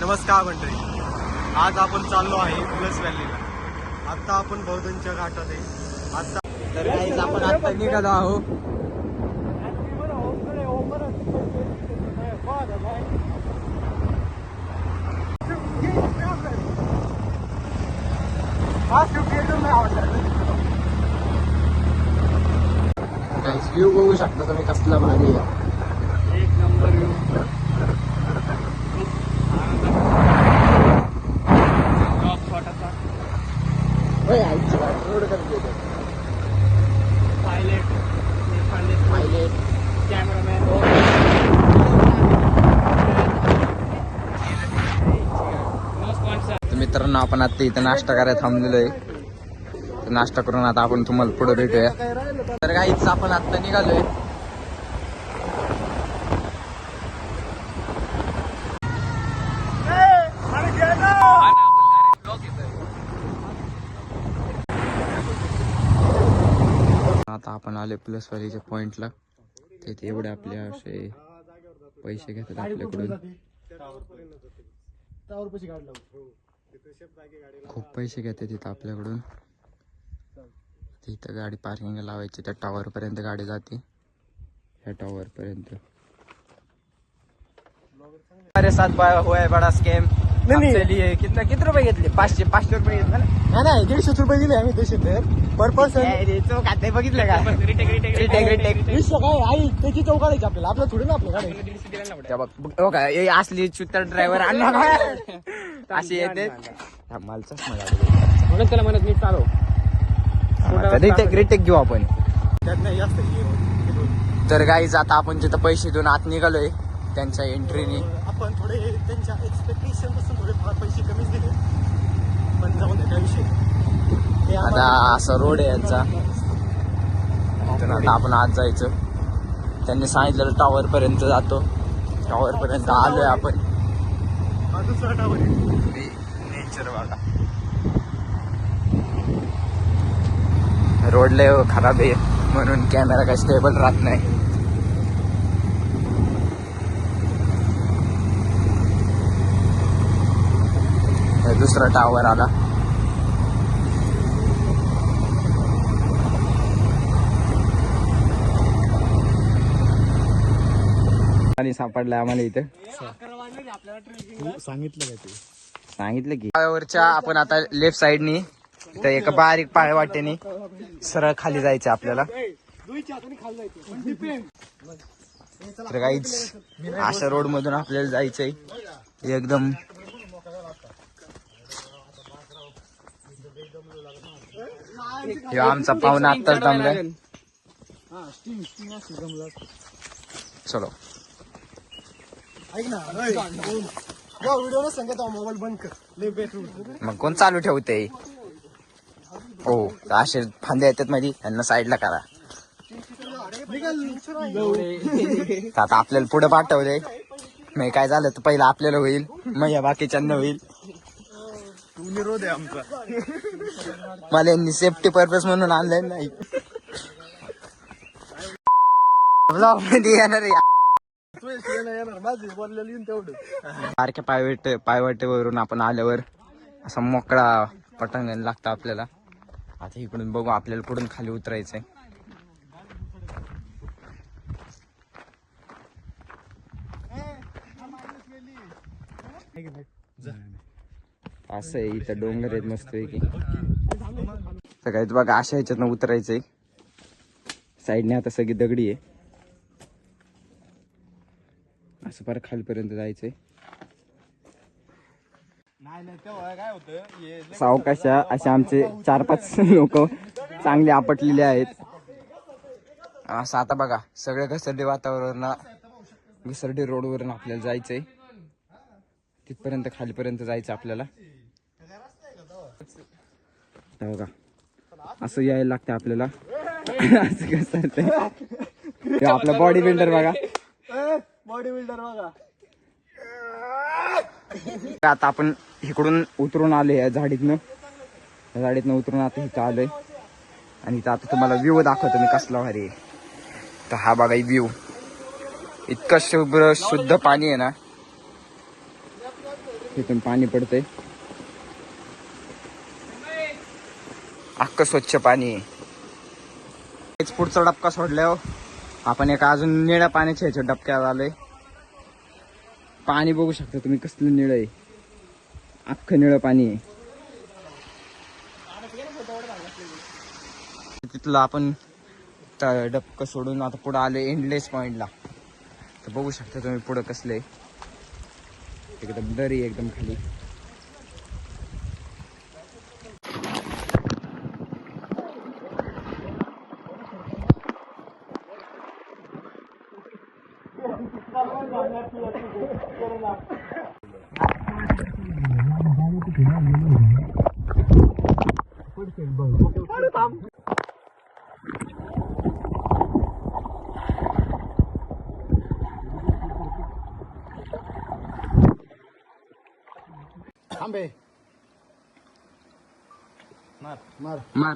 नमस्कार मंडळी, आज आपण चाललो आहे प्लस व्हॅलीला. आता आपण बौद्धनच्या घाटात आहे. आता तर काहीच आपण आता निघालो आहोत. व्ह्यू बघू शकता तुम्ही कसला भारी आहे. एक नंबर व्ह्यू. मित्रांनो, आपण आता इथं नाश्ता करायला थांबलेलो आहे. नाश्ता करून आता आपण तुम्हाला पुढे भेटूया. तर काहीच आपण आता निघालोय. आता आपण आले प्लस व्हॅलीच्या पॉइंटला. तिथे एवढे आपले असे पैसे घेतात आपल्याकडून. खूप पैसे घेतात तिथं आपल्याकडून. तिथं गाडी पार्किंग लावायची. त्या टॉवर पर्यंत गाडी जाते. ह्या टॉवर पर्यंत. अरे 7 हुआ है बड़ा स्कैम. लिए किती रुपये घेतले? 500 रुपये घेतले ना? नाही 150 रुपये दिले आम्ही तसे तर पर पर्सन. खाते बघितलं का? काय आई त्याची चौकाडायची आपल्याला. आपलं थोडी ना आपल्या गाडी. असली चुतर ड्रायव्हर आणला अशी येते. मला चष्मा म्हणून त्याला म्हणत मी चालव. रिटेक घेऊ आपण. त्यात नाही जास्त. तर गाईज आता आपण तिथं पैसे देऊन आत निघालोय त्यांच्या एंट्रीनी. आपण थोडे त्यांच्या एक्सपेक्टेशन पासून थोडे फार पैसे कमीच दिले, पण जाऊन द्या काय विषय. आता असा रोड आहे यांचा. तर आता आपण आत जायचं. त्यांनी सांगितलं टॉवर पर्यंत जातो. टॉवर पर्यंत आलोय आपण. हा दुसरा टावर नेचर बघा. रोड लय खराब आहे म्हणून कॅमेरा काही स्टेबल राहत नाही. दुसरा टावर आला. आणि सापडलं आम्हाला इथं. सांगितलं काय ते? सांगितलं की पायावरच्या आपण आता लेफ्ट साइडनी इथं एका बारीक पाय वाटेनी सरळ खाली जायचं आपल्याला. तर काहीच अशा रोड मधून आपल्याला जायचंय. एकदम आमचा पाहुणा आत्ताच दमलाय. चलो ऐक ना, व्हिडिओ ना सांगत मोबाईल बंद कर. मग कोण चालू ठेवते? हो असे फांदे येतात मध्ये, त्यांना साईडला करा. आता आपल्याला पुढे पाठवले. मग काय झालं तर पहिलं आपल्याला होईल, मग या बाकीच्यांना होईल. निरोध आहे आमचा. मला यांनी सेफ्टी पर्पज म्हणून आणलंय. नाही येणार सारख्या पायवाटेवरून आपण आल्यावर असा मोकळा पटांगण लागतं आपल्याला. आता इकडून बघू आपल्याला पुढून खाली उतरायचंय. असं आहे इथं डोंगर आहेत मस्त पैकी. सगळ्यात बघा अशा ह्याच्यातनं उतरायचंय. साईडने आता सगळी दगडी आहे. असं फार खालीपर्यंत जायचंय. सावकाशा असे आमचे 4-5 लोक चांगले आपटलेले आहेत. असं आता बघा सगळं घसरडे वातावरण, घसरडे रोडवरून आपल्याला जायचंय. तिथपर्यंत खालीपर्यंत जायचं आपल्याला. बघा असं यायला लागतं आपल्याला. असं घसरतंय. आपला बॉडी बिल्डर बघा. आता आपण इकडून उतरून आलोय या झाडीतनं उतरून आता इथं आलोय. आणि इथं आता तुम्हाला व्ह्यू दाखवतो मी कसला भारी. तर हा बघा व्ह्यू. इतकं शुभ्र शुद्ध पाणी आहे ना. तिथून पाणी पडतंय, अख्खं स्वच्छ पाणी आहे. हेच पुढचा डबका सोडल्यावर आपण एका अजून निळ्या पाण्याच्या ह्याच्या डबक्यात आलोय. पाणी बघू शकता तुम्ही कसलं निळं आहे, अख्खं निळं पाणी आहे. तिथलं आपण डबकं सोडून आता पुढे आले एंडलेस पॉइंटला. तर बघू शकता तुम्ही पुढं कसलं आहे, एकदम दरी एकदम खाली. थांबे मार मार मार